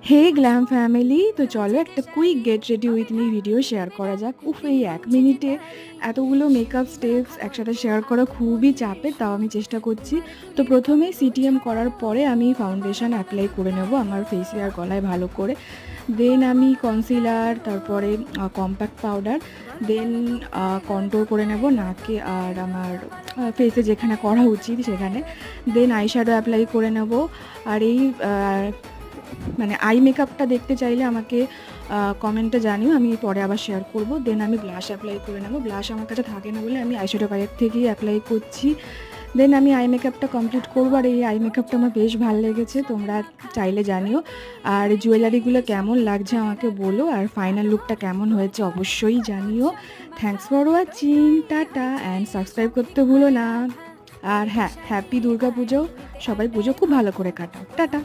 হে glam family, তো চলো একটা quick get ready with me video share করা যাক। এই 1 মিনিটে এতগুলো মেকআপ স্টেপস একসাথে শেয়ার করা খুবই চাপের, তাও আমি চেষ্টা করছি। তো প্রথমে সিটিএম করার পরে আমি ফাউন্ডেশন অ্যাপ্লাই করে নেব আমার ফেসে আর গলায় ভালো করে। দেন আমি কনসিলার, তারপরে কম্প্যাক্ট পাউডার, দেন কন্ট্রোল করে নেব নাকে আর আমার ফেসে যেখানে করা উচিত সেখানে। দেন আইশ্যাডো অ্যাপ্লাই করে নেব। আর এই মানে আই মেকআপটা দেখতে চাইলে আমাকে কমেন্টে জানিও, আমি পরে আবার শেয়ার করব। দেন আমি ব্লাশ অ্যাপ্লাই করে নেব। ব্লাশ আমার কাছে থাকে না বলে আমি আইশ্যাডো প্যালেট থেকেই অ্যাপ্লাই করছি। দেন আমি আই মেকআপটা কমপ্লিট করবো। আর এই আই মেকআপটা আমার বেশ ভালো লেগেছে, তোমরা চাইলে জানিও। আর জুয়েলারিগুলো কেমন লাগছে আমাকে বলো, আর ফাইনাল লুকটা কেমন হয়েছে অবশ্যই জানিও। Thanks for watching, tata, and subscribe করতে ভুলো না। আর হ্যাঁ, হ্যাপি দুর্গা পুজো। সবাই পুজো খুব ভালো করে কাটাও। টাটা।